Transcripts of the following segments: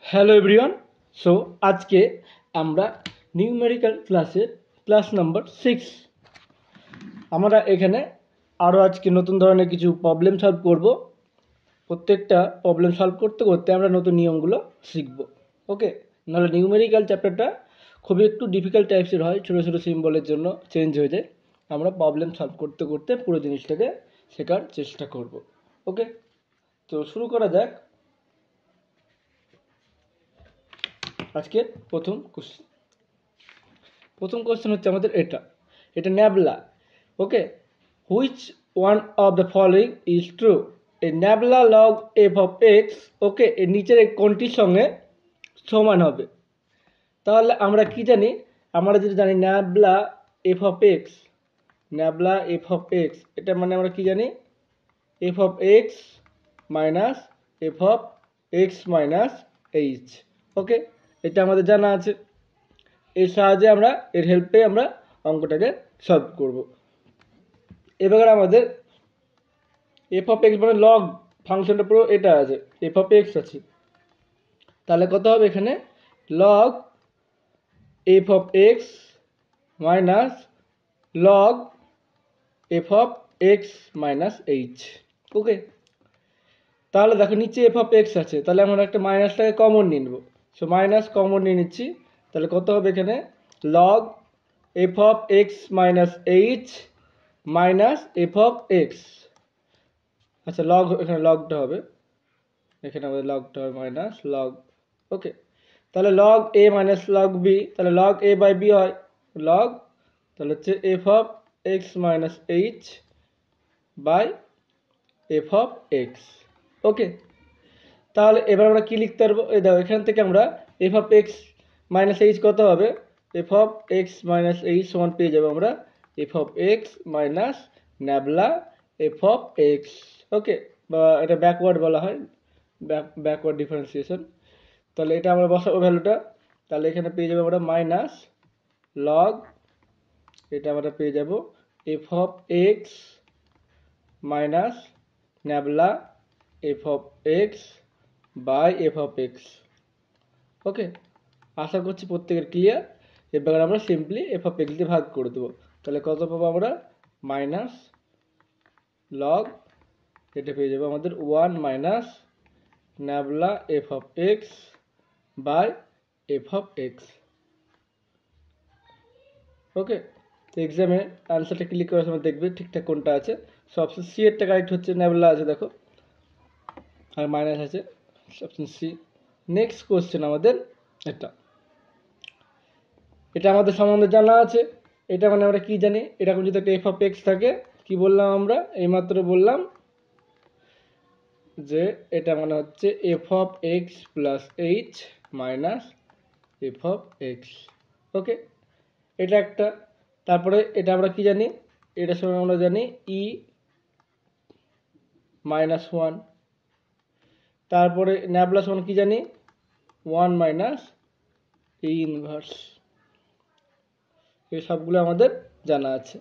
Hello everyone. So আজকে আমরা numerical ক্লাসের ক্লাস নাম্বার 6 আমরা এখানে আরও আজকে নতুন ধরনের কিছু প্রবলেম সলভ করব। প্রত্যেকটা প্রবলেম সলভ করতে করতে আমরা নতুন নিয়মগুলো শিখব। ওকে, নাহলে নিউমেরিক্যাল চ্যাপ্টারটা খুবই একটু ডিফিকাল্ট টাইপসের হয়, ছোটো ছোটো সিম্বলের জন্য চেঞ্জ হয়ে যায়। আমরা প্রবলেম সলভ করতে করতে পুরো জিনিসটাকে শেখার চেষ্টা করব। ওকে, তো শুরু করা যাক আজকের প্রথম কোশ্চেন হচ্ছে আমাদের এটা nabla. Okay, which one of the following is true? এই nabla log F of X, okay, এর নিচের এই কোনটির সঙ্গে সমান হবে? তাহলে আমরা কি জানি? আমরা যেটা জানি nabla F of X, nabla F of X, এটা মানে আমরা কি জানি? F of X minus F of X minus H. Okay, এটা আমাদের জানা আছে। এর সাহায্যে আমরা এর হেল্পে আমরা অঙ্কটাকে সলভ করব। এবার আমাদের এফ অফ এক্স মানে লগ ফাংশনটা পুরো এটা আছে, এফ অফ এক্স আছে। তাহলে কত হবে এখানে? Log F of X minus log F of X minus H. Okay, তাহলে দেখো নিচে এফ অফ এক্স আছে, তাহলে আমরা একটা মাইনাসটাকে কমন নিয়ে নেব। সো মাইনাস কমন নিয়ে নিচ্ছি। তাহলে কত হবে এখানে? Log F of X minus H minus F of x. আচ্ছা, লগ এখানে লগটা হবে, এখানে আমাদের লগটা হবে মাইনাস লগ। ওকে, তাহলে লগ এ মাইনাস লগ বি, তাহলে লগ এ বাই বি হয় লগ, তাহলে হচ্ছে F of X minus H by F of X. Okay, তাহলে এবার আমরা কি লিখতে পারবো? এই দেখো, এখান থেকে আমরা F of X minus H কত হবে? F of X minus H সমান পেয়ে যাবো আমরা F of X minus nabla F of X. Okay, বা এটা ব্যাকওয়ার্ড বলা হয়, ব্যাকওয়ার্ড ডিফারেন্সিয়েশন। তাহলে এটা আমরা বসাবো ভ্যালুটা। তাহলে এখানে পেয়ে যাবো আমরা মাইনাস লগ, এটা আমরা পেয়ে যাব F of X minus nabla F of X by F of X. Okay, আশা করছি প্রত্যেকের ক্লিয়ার। এবার আমরা সিম্পলি এফ অফ এক্স দিয়ে ভাগ করে দেবো। তাহলে কত পাবো আমরা? মাইনাস লগ, এটা পেয়ে যাবো আমাদের 1 minus nabla F of X by F of X. Okay, তো এক্সামে আনসারটা ক্লিক করার সময় দেখবে ঠিকঠাক কোনটা আছে। সো অপশন সি এরটা কারেক্ট হচ্ছে, ন্যাবলা আছে দেখো, আর মাইনাস আছে, অপশন সি। নেক্সট কোশ্চেন আমাদের এটা আমাদের সম্বন্ধে জানা আছে। এটা মানে আমরা কি জানি? এরকম যদি একটা এফ অফ এক্স থাকে, কি বললাম আমরা? এইমাত্র বললাম যে এটা মানে হচ্ছে F of x plus H minus F of X. Okay, এটা একটা। তারপরে এটা আমরা কি জানি? এটার সময় আমরা জানি ই মাইনাস ওয়ান। তারপরে ন্যাবলা সমান কি জানি? 1 মাইনাস ই ইনভার্স। এই সবগুলো আমাদের জানা আছে।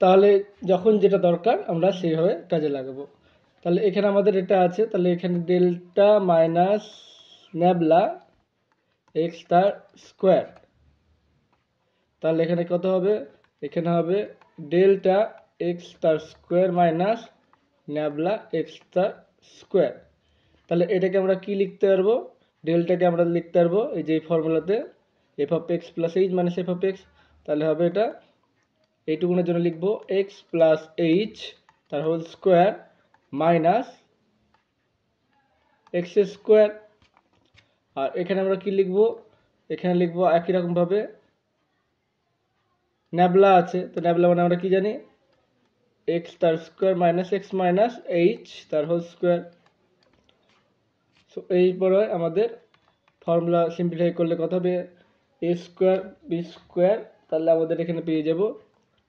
তাহলে যখন যেটা দরকার আমরা সেইভাবে কাজে লাগাবো। তাহলে এখানে আমাদের এটা আছে, তাহলে এখানে ডেল্টা মাইনাস ন্যাবলা এক্স তার স্কোয়ার। তাহলে এখানে কত হবে? এখানে হবে ডেল্টা এক্স তার স্কোয়ার মাইনাস ন্যাবলা এক্স তার স্কোয়ার। তাহলে এটাকে আমরা কি লিখতে পারবো? ডেল্টাকে আমরা লিখতে পারবো এই যে ফর্মুলাতে F of x plus H minus F of x. তাহলে হবে এটা এইটুকুনের জন্য লিখবো এক্স প্লাস এইচ তার whole square minus x square. আর এখানে আমরা কি লিখবো? এখানে লিখবো একই রকমভাবে ন্যাবলা আছে, তো ন্যাবলা মানে আমরা কি জানি? এক্স তার square minus x minus H তার হোল স্কোয়ার। সো এইপরে আমাদের ফর্মুলা সিম্পলিফাই করলে কত হবে? এ স্কোয়ার বি স্কোয়ার। তাহলে আমাদের এখানে পেয়ে যাব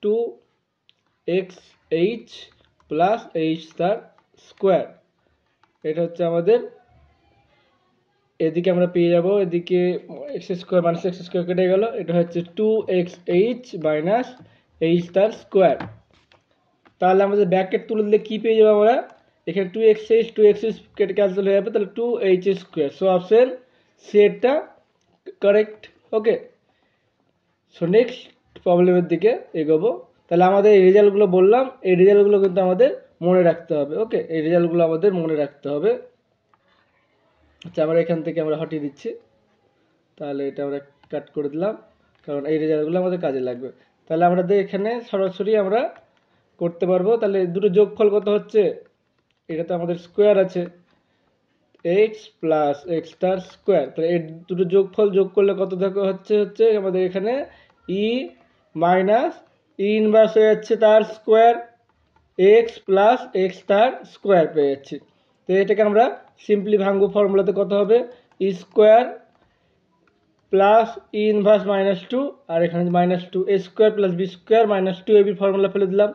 2xh প্লাস এইচ তার স্কোয়ার। এটা হচ্ছে আমাদের, এদিকে আমরা পেয়ে যাব, এদিকে x square minus x square কেটে গেল, এটা হচ্ছে 2xh মাইনাস এইচ তার স্কোয়ার। তাহলে আমাদের ব্র্যাকেট তুলে দিলে কী পেয়ে যাবো আমরা? এখানে 2xh কেটে ক্যান্সেল হয়ে যাবে, তাহলে 2h স্কোয়ার। সো অপশন সেটা কারেক্ট। ওকে, সো নেক্সট প্রবলেমের দিকে এগোবো। তাহলে আমাদের এই রেজাল্টগুলো বললাম, এই রেজাল্টগুলো কিন্তু আমাদের মনে রাখতে হবে। ওকে, এই রেজাল্টগুলো আমাদের মনে রাখতে হবে। আচ্ছা, আমরা এখান থেকে আমরা হটিয়ে দিচ্ছি, তাহলে এটা আমরা কাট করে দিলাম, কারণ এই রেজাল্টগুলো আমাদের কাজে লাগবে। তাহলে আমাদের এখানে সরাসরি আমরা করতে পারবো। তাহলে দুটো যোগফল কত হচ্ছে, এটা তো আমাদের স্কোয়ার আছে, x plus X star square. তাহলে এই দুটো যোগফল যোগ করলে কত দেখা হচ্ছে আমাদের এখানে ই মাইনাস ই ইনভার্স হয়ে যাচ্ছে তার square, x plus X star square পেয়ে যাচ্ছি। তো এটাকে আমরা সিম্পলি ভাঙবো, ফর্মুলাতে কত হবে e square plus e inverse minus two, আর এখানে minus two, A square plus B square minus two AB formula ফেলে দিলাম।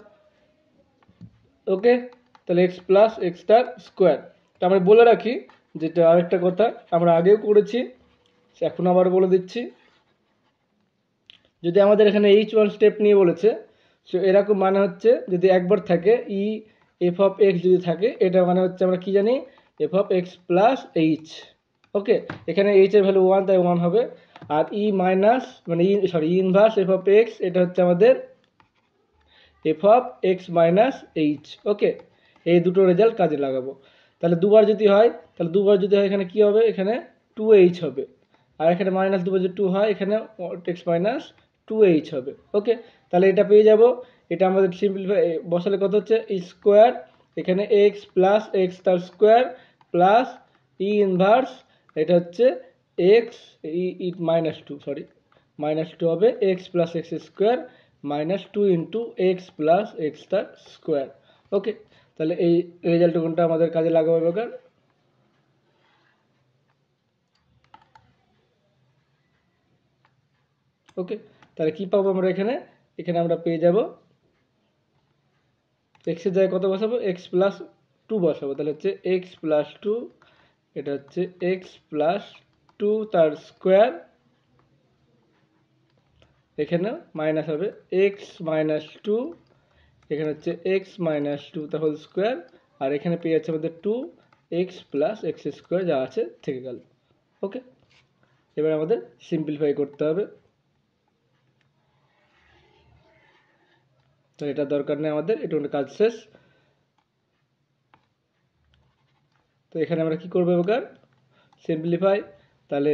ওকে, তাহলে X plus X star square. তো আমরা বলে রাখি যেটা আরেকটা কথা আমরা আগেও করেছি, এখন আবার বলে দিচ্ছি। যদি আমাদের এখানে এইচ ওয়ান স্টেপ নিয়ে বলেছে, সো এরকম মানে হচ্ছে যদি একবার থাকে ই এফ অফ এক্স যদি থাকে, এটা মানে হচ্ছে আমরা কি জানি F of x plus H. Okay, এখানে এইচ এর ভ্যালু ওয়ান, তাই ওয়ান হবে। আর ই মাইনাস মানে e inverse F of X, এটা হচ্ছে আমাদের F of X minus H. Okay, এই দুটো রেজাল্ট কাজে লাগাবো। তাহলে দুবার যদি হয়, এখানে কি হবে, এখানে টু এইচ হবে। আর এখানে মাইনাস দুবার যদি টু হয়, এখানে এক্স মাইনাস টু এইচ হবে। ওকে, তাহলে এটা পেয়ে যাব। এটা আমাদের সিম্পলিফাই বসালে কত হচ্ছে স্কোয়ার, এখানে এক্স প্লাস এক্স তার স্কোয়ার প্লাস ই ইনভার্স, এটা হচ্ছে X e minus two, sorry minus two হবে X plus x square minus two into X plus X তার স্কোয়ার। ওকে, তাহলে এই রেজাল্ট কোনটা আমাদের কাজে লাগাবো এবার। ওকে, তাহলে কি পাবো আমরা এখানে, আমরা পেয়ে যাব এক্সের জায়গায় কত বসাবো, এক্স প্লাস টু বসাবো। তাহলে হচ্ছে এক্স প্লাস টু, এটা হচ্ছে এক্স প্লাস টু তার স্কোয়ার, এখানে মাইনাস হবে এক্স মাইনাস টু, এখানে হচ্ছে এক্স মাইনাস টু তার হোল স্কোয়ার, আর এখানে পেয়ে যাচ্ছে আমাদের two x plus x square যা আছে থেকে গেল। ওকে, এবার আমাদের সিম্পলিফাই করতে হবে, তো এটা দরকার নেই আমাদের, এটা কাজ শেষ। তো এখানে আমরা কি করবো এবার সিম্পলিফাই, তাহলে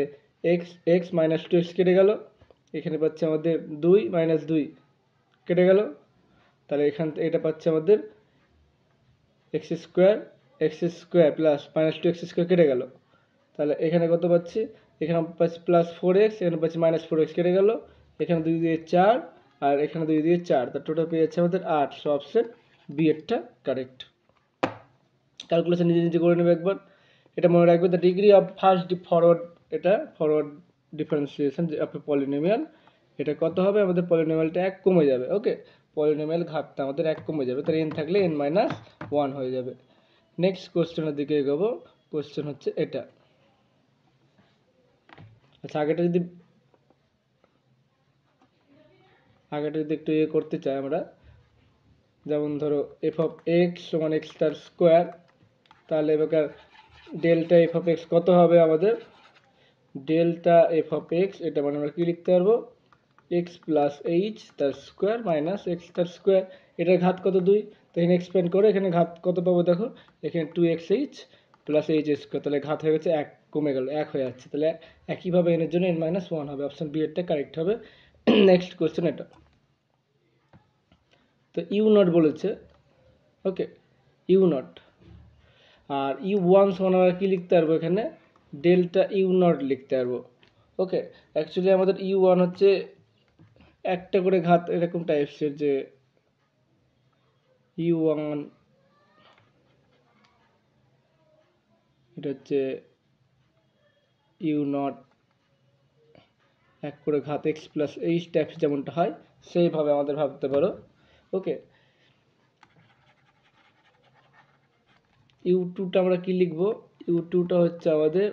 x x minus two x কেটে গেল, এখানে পাচ্ছে আমাদের দুই মাইনাস দুই কেটে গেল, তাহলে এটা পাচ্ছে আমাদের x square plus minus two x square কেটে গেল, তাহলে এখানে কত পাচ্ছি, এখানে পাচ্ছি প্লাস ফোর এক্স, এখানে পাচ্ছি মাইনাস ফোর এক্স কেটে গেল, এখানে দুই দিয়ে চার, আর এখানে দুই দিয়ে চার, তার টোটাল পেয়ে যাচ্ছে আমাদের আট। সো অপশন বি এরটা কারেক্ট। ক্যালকুলেশন নিজে নিজে করে নেবে একবার, এটা মনে রাখবে the degree of first forward, এটা forward differentiation of a polynomial, এটা কত হবে আমাদের পলিনোমিয়ালটা এক কমে যাবে। ওকে, পলিনোমিয়াল ঘাতটা আমাদের এক কমে যাবে, তার এন থাকলে এন মাইনাস ওয়ান হয়ে যাবে। নেক্সট কোশ্চেনের দিকে এগোবো, কোশ্চেন হচ্ছে এটা। আচ্ছা, আগেটা যদি একটু ইয়ে করতে চাই আমরা, যেমন ধরো এফ অফ এক্স সমান এক্স স্টার স্কোয়ার, তাহলে এবার ডেল্টা এফ অফ এক্স কত হবে আমাদের, ডেল্টা এফ অফ এক্স, এটা মানে আমরা কি লিখতে পারবো এক্স প্লাস এইচ তার স্কোয়ার মাইনাস এক্স তার স্কোয়ার, এটার ঘাত কত দুই, তো এখানে এক্সপ্যান্ড করে এখানে ঘাত কত পাবো দেখো, এখানে two x h plus h square, তাহলে ঘাত হয়ে গেছে এক, কমে গেল এক হয়ে যাচ্ছে, তাহলে একইভাবে এনের জন্য এন মাইনাস ওয়ান হবে, অপশন বি এরটা কারেক্ট হবে। নেক্সট কোয়েশ্চেন এটা, তো ইউ নট বলেছে। ওকে, ইউ নট, আর ইউ ওয়ান সমান আমরা কী লিখতে পারবো এখানে ডেল্টা ইউ নট লিখতে পারবো। ওকে, অ্যাকচুয়ালি আমাদের ইউ ওয়ান হচ্ছে একটা করে ঘাত এরকম টাইপসের, যে ইউ ওয়ান এটা হচ্ছে ইউ নট এক করে ঘাত এক্স প্লাস এইচ টাইপস যেমনটা হয় সেইভাবে আমাদের ভাবতে পারো। ওকে, ইউ টুটা আমরা কি লিখবো, ইউ টুটা হচ্ছে আমাদের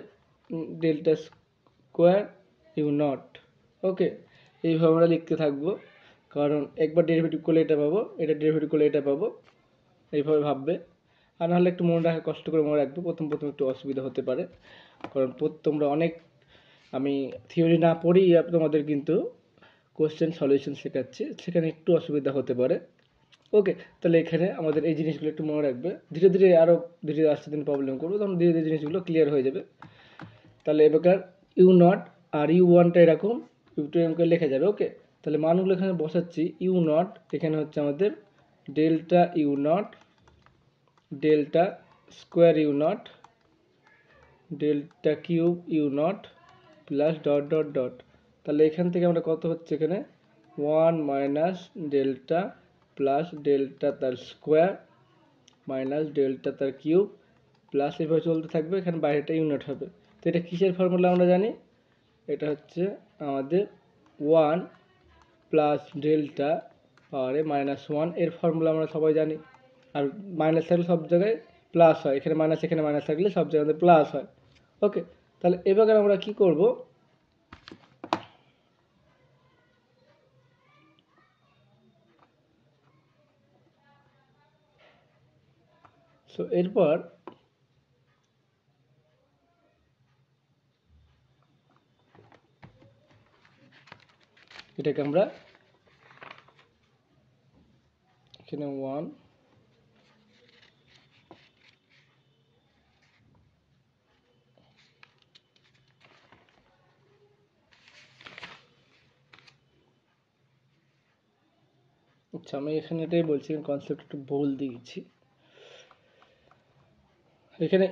delta square u nought. Okay, এইভাবে আমরা লিখতে থাকবো, কারণ একবার ডেরিভেটিভ করলে এটা পাবো, এটা ডেরিভেটিভ করলে এটা পাবো, এইভাবে ভাববে। আর নাহলে একটু মনে রাখা, কষ্ট করে মনে রাখবে, প্রথম একটু অসুবিধা হতে পারে, কারণ তোমরা অনেক আমি থিওরি না পড়েই তোমাদের কিন্তু কোশ্চেন সলিউশন শেখাচ্ছি, সেখানে একটু অসুবিধা হতে পারে। ওকে, তাহলে এখানে আমাদের এই জিনিসগুলো একটু মনে রাখবে। ধীরে ধীরে আরও ধীরে আস্তে দিন প্রবলেম করবো, তখন ধীরে ধীরে জিনিসগুলো ক্লিয়ার হয়ে যাবে। তাহলে এবার ইউ নট আর ইউ ওয়ানটা এরকম ইউ টু এম করে লেখা যাবে। ওকে, তাহলে মানগুলো এখানে বসাচ্ছি। ইউ নট এখানে হচ্ছে আমাদের delta u nought, delta square u nought, delta cube you not plus dot dot dot. তাহলে এখান থেকে আমরা কত হচ্ছে এখানে 1 মাইনাস ডেল্টা প্লাস ডেল্টা তার স্কোয়ার মাইনাস ডেল্টা তার কিউব প্লাস এভাবে চলতে থাকবে। এখানে বাইরেটা ইউনিট হবে। তো এটা কিসের ফর্মুলা আমরা জানি? এটা হচ্ছে আমাদের 1 প্লাস ডেল্টা পাওয়ারে মাইনাস 1 এর ফর্মুলা আমরা সবাই জানি। আর মাইনাস থাকলে সব জায়গায় প্লাস হয়, এখানে মাইনাস থাকলে সব জায়গাতে প্লাস হয়। ওকে, তাহলে এবার আমরা কি করব? সো এরপর এটাকে আমরা এখানে 1 আচ্ছা, আমি এখানে এটাই বলছি, কনসেপ্ট একটু ভুল দিয়েছি। এখানে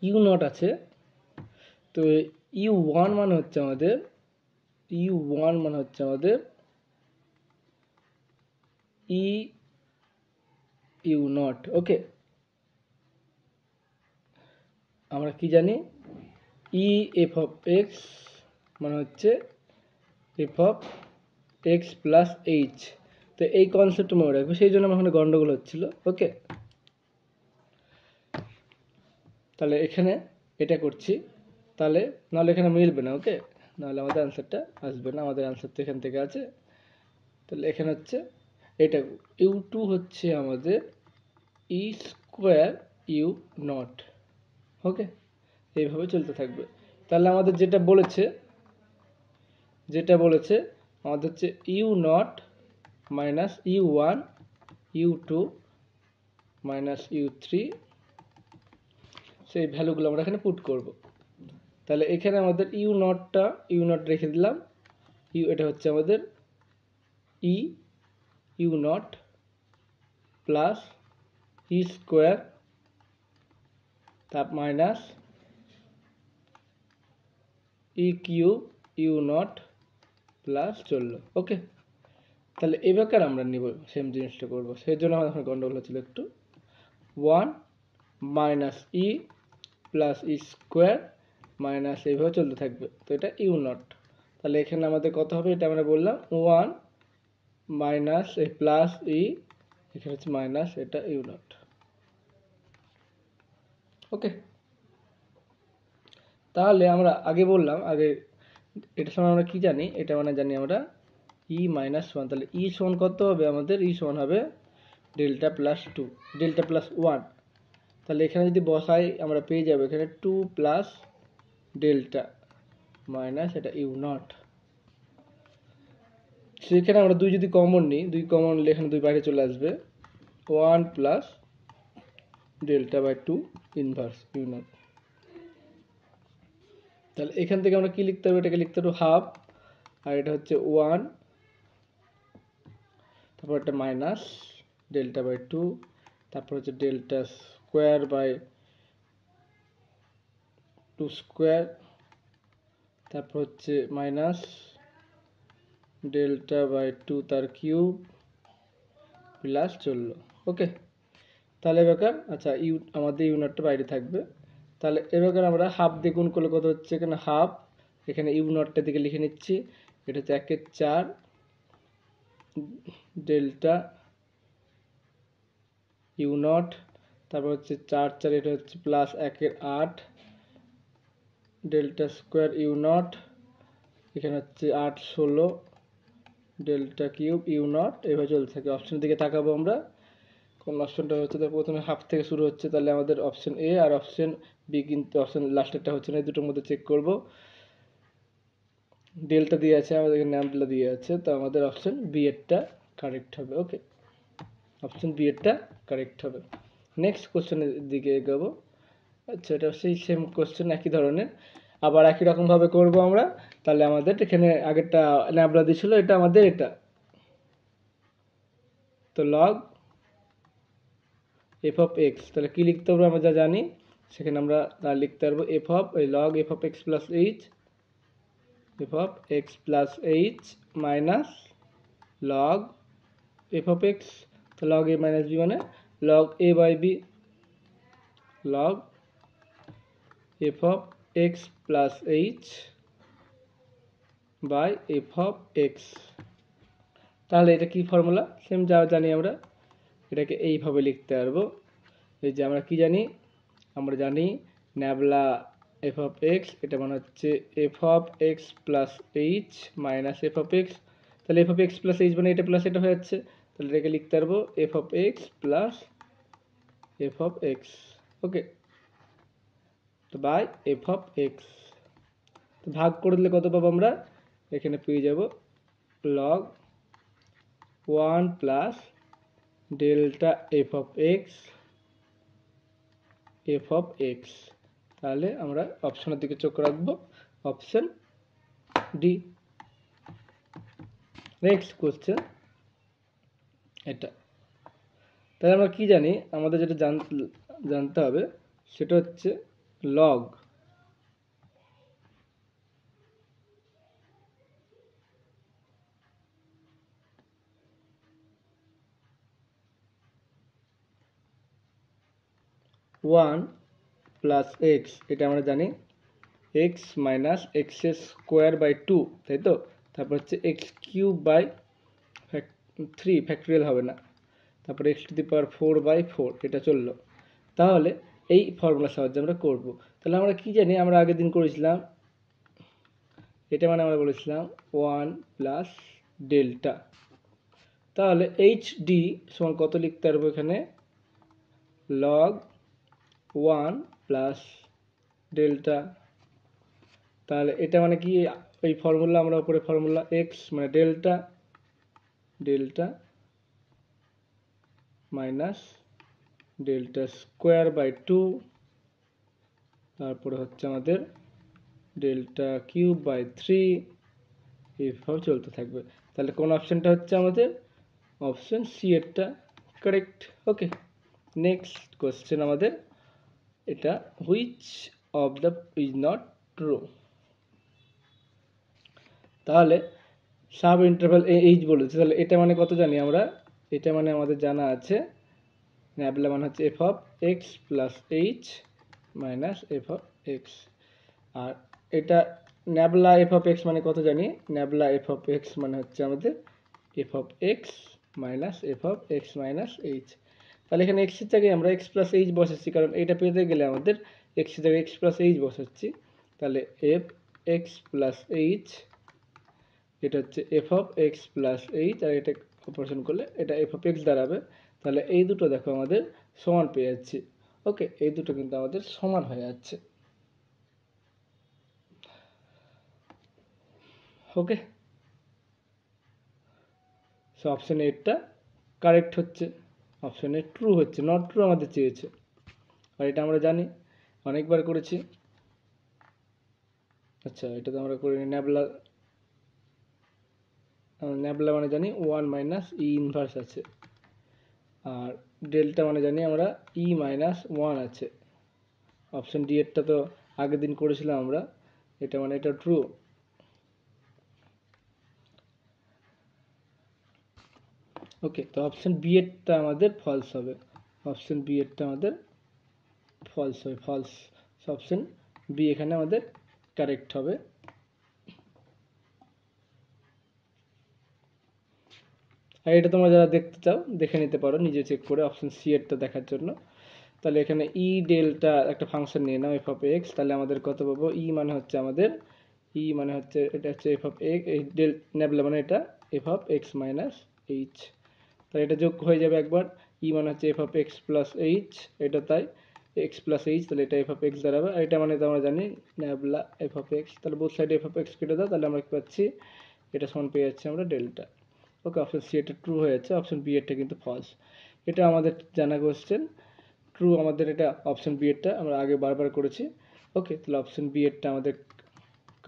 ইউ নট আছে, তো ইউ ওয়ান মানে হচ্ছে আমাদের ই ইউ নট। ওকে, আমরা কি জানি? ই এফ অফ এক্স মানে হচ্ছে F of x plus H. তো এই কনসেপ্ট মনে রাখবে, সেই জন্য আমার এখানে গন্ডগোল হচ্ছিল। ওকে, তাহলে এখানে এটা করছি, তাহলে নাহলে এখানে মিলবে না। ওকে, নাহলে আমাদের অ্যান্সারটা আসবে না। আমাদের অ্যান্সার তো এখান থেকে আছে। তাহলে এখানে হচ্ছে এটা ইউ টু হচ্ছে আমাদের e square u nought. Okay, এইভাবে চলতে থাকবে। তাহলে আমাদের যেটা বলেছে আমাদের হচ্ছে u nought minus u one u two minus u three, সেই ভ্যালুগুলো আমরা এখানে পুট করব। তাহলে এখানে আমাদের ইউ নট রেখে দিলাম। এটা হচ্ছে আমাদের e U not plus e square তার minus e cube you not plus চললো। ওকে, তাহলে এবার আমরা নিব সেম জিনিসটা করবো, সেই জন্য আমাদের গন্ডগোল হচ্ছিল একটু। 1 minus E plus e square minus এইভাবে চলতে থাকবে। তো এটা ইউ নট। তাহলে এখানে আমাদের কত হবে? এটা আমরা বললাম 1 মাইনাস এই প্লাস ই, এখানে হচ্ছে মাইনাস, এটা ইউ নট। ওকে, তাহলে আমরা আগে বললাম, আগে এটার সময় আমরা কি জানি? এটা মানে জানি আমরা ই মাইনাস ওয়ান। তাহলে ই সমান কত হবে আমাদের? ই সমান হবে ডেল্টা প্লাস 2, ডেল্টা প্লাস 1। তাহলে এখানে যদি বসাই আমরা পেয়ে যাবো এখানে 2 প্লাস ডেল্টা মাইনাস এটা ইউ নট। সেখানে আমরা দুই যদি কমন নিই, দুই কমন নিলে এখানে দুই বাইরে চলে আসবে। 1 plus delta by 2 inverse u nought. তাহলে এখান থেকে আমরা কি লিখতে হবে? এটাকে লিখতে হবে হাফ, আর এটা হচ্ছে 1, তারপর একটা মাইনাস ডেল্টা বাই 2, তারপর হচ্ছে ডেল্টা স্কোয়ার বাই 2 স্কোয়ার, তারপর হচ্ছে মাইনাস ডেল্টা বাই 2 তার কিউব প্লাস চললো। ওকে, তাহলে এবার আচ্ছা আমাদের ইউনিটটা বাইরে থাকবে। তাহলে এবার আমরা হাফ দিয়ে গুণ করলে কত হচ্ছে? এখানে হাফ, এখানে ইউনিটটা দিকে লিখে নিচ্ছি। এটা হচ্ছে 1/4 ডেল্টা ইউ নট, তারপর হচ্ছে 4/4, এটা হচ্ছে plus 1/8 delta square u nought, এখানে হচ্ছে 8/16 ডেল্টা কিউব ইউ নট। এভাবে চলতে থাকে। অপশনের দিকে তাকাবো আমরা, কোন অপশনটা হচ্ছে, তো প্রথমে হাফ থেকে শুরু হচ্ছে, তাহলে আমাদের অপশন এ আর অপশন বি, কিন্তু অপশন লাস্টেরটা হচ্ছে না। এই দুটোর মধ্যে চেক করব। ডেল্টা দিয়ে আছে, আমাদের ন্যাবলা দিয়ে আছে, তো আমাদের অপশন বি এরটা কারেক্ট হবে। ওকে, অপশন বি এরটা কারেক্ট হবে। নেক্সট কোশ্চেনের দিকে এগোবো। আচ্ছা, এটা সেই সেম কোশ্চেন, একই ধরনের, আবার একই রকমভাবে করব আমরা। তাহলে আমাদের এখানে আগেরটা ন্যাবলা দিয়েছিল, এটা আমাদের এটা, তো লগ এফ অফ এক্স, তাহলে কী লিখতে হবে আমরা যা জানি, সেখানে আমরা লিখতে পারবো F of log F of x plus h, f of x plus H minus log F of x, তো লগ এ মাইনাস বি মানে log A by b, log F of x plus h by F of x. তাহলে এটা কি formula, same যা জানি আমরা, এটাকে এইভাবে লিখতে পারবো। এই যে আমরা কি জানি, আমরা জানি ন্যাবলা এফ অফ এক্স, এটা মানে হচ্ছে F of x plus H minus F of x, তাহলে F of x plus H মানে এটা প্লাস এটা হয়ে যাচ্ছে, তাহলে এটাকে লিখতে পারবো F of x plus F of X. Okay, তো বাই এফ অফ এক্স, তো ভাগ করে দিলে কত পাবো আমরা, এখানে পেয়ে যাব log 1 plus delta F of x, F of x. তাহলে আমরা অপশনের দিকে চোখ রাখবো, অপশন ডি। নেক্সট কোশ্চেন এটা, তাহলে আমরা কি জানি, আমাদের যেটা জানতে হবে সেটা হচ্ছে লগ ওয়ান প্লাস এক্স, এটা আমরা জানি x minus x square by two, তাই তো, তারপর হচ্ছে এক্স কিউব বাই 3, ফ্যাক্টরিয়াল হবে না, তারপরে এক্স টু দি পাওয়ার 4/4, এটা চললো। তাহলে এই ফর্মুলার সাহায্যে আমরা করব। তাহলে আমরা কি জানি, আমরা আগের দিন করেছিলাম, এটা মানে আমরা বলেছিলাম 1 প্লাস ডেল্টা, তাহলে এইচ ডি সমান কত লিখতে পারবো এখানে, লগ 1 প্লাস ডেল্টা, তাহলে এটা মানে কি, এই ফর্মুলা আমরা উপরে ফর্মুলা এক্স মানে delta, delta minus delta square by 2, তারপরে হচ্ছে আমাদের ডেল্টা কিউব বাই 3, এইভাবে চলতে থাকবে। তাহলে কোন অপশনটা হচ্ছে আমাদের, অপশন সি এরটা কারেক্ট। ওকে, নেক্সট কোশ্চেন আমাদের এটা, which of the is not true. তাহলে সাব ইন্টারভাল এইচ বলেছে, তাহলে এটা মানে কত জানি আমরা, এটা মানে আমাদের জানা আছে ন্যাবলা মানে হচ্ছে F of x plus H minus F of X, আর এটা ন্যাবলা এফ অফ এক্স মানে কত জানি, ন্যাবলা এফ অফ এক্স মানে হচ্ছে আমাদের F of X minus F of X minus H. তাহলে এখানে এক্সের জায়গায় আমরা এক্স প্লাস এইচ বসাচ্ছি, কারণ এইটা পেতে গেলে আমাদের এক্সের জায়গায় এক্স প্লাস এইচ বসাচ্ছি, তাহলে এফ এক্স প্লাস এইচ, এটা হচ্ছে F of x plus H, আর এটা অপারেশন করলে এটা এফ অফ এক্স দাঁড়াবে। তাহলে এই দুটো দেখো আমাদের সমান পেয়ে যাচ্ছি। ওকে, এই দুটো কিন্তু আমাদের সমান হয়ে যাচ্ছে। ওকে, সো অপশন এরটা কারেক্ট হচ্ছে, অপশন এ ট্রু হচ্ছে, নট ট্রু আমাদের চেয়েছে, আর এটা আমরা জানি, অনেকবার করেছি। আচ্ছা, এটা তো আমরা করিনি। ন্যাবলা, ন্যাবলা মানে জানি 1 মাইনাস ই ইনভার্স আছে, আর ডেল্টা মানে জানি আমরা ই মাইনাস 1 আছে। অপশন ডি এরটা তো আগের দিন করেছিলাম আমরা, এটা মানে এটা ট্রু। ওকে, তো অপশন বি এরটা আমাদের ফলস হবে, অপশন বি এরটা আমাদের ফলস হবে, ফলস। অপশন বি এখানে আমাদের কারেক্ট হবে। আর এটা তোমরা যারা দেখতে চাও দেখে নিতে পারো নিজে চেক করে, অপশন সি এরটা দেখার জন্য। তাহলে এখানে ই ডেল্টা একটা ফাংশন নিয়ে নাও এফ অফ এক্স, তাহলে আমাদের কত পাবো, ই মানে হচ্ছে আমাদের, ই মানে হচ্ছে এটা হচ্ছে এফ অফ এক্স, এই নেবলা মানে এটা F of X minus H, তাহলে এটা যোগ হয়ে যাবে একবার, ই ই মানে হচ্ছে F of x plus H, এটা তাই এক্স প্লাস এইচ, তাহলে এটা এফ অফ এক্স দাঁড়াবে। আর এটা মানে তো আমরা জানি ন্যাবলা এফ অফ এক্স, তাহলে বোথ সাইডে এফ অফ এক্স কেটে দাও, তাহলে আমরা কি পাচ্ছি, এটা সমান পেয়ে যাচ্ছি আমরা ডেল্টা। ওকে, অপশন সি এটা ট্রু হয়ে যাচ্ছে, অপশন বি এরটা কিন্তু ফলস। এটা আমাদের জানা কোশ্চেন, ট্রু আমাদের এটা অপশন বি এরটা আমরা আগে বারবার করেছি। ওকে, তাহলে অপশন বি এরটা আমাদের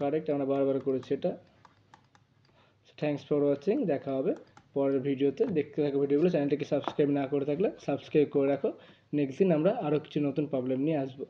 কারেক্ট, আমরা বারবার করেছি এটা। থ্যাংকস ফর ওয়াচিং, দেখা হবে পরের ভিডিওতে। দেখতে থাকো ভিডিওগুলো, চ্যানেলটিকে সাবস্ক্রাইব না করে থাকলে সাবস্ক্রাইব করে রাখো। নেক্সট দিন আমরা আরও কিছু নতুন প্রবলেম নিয়ে আসবো।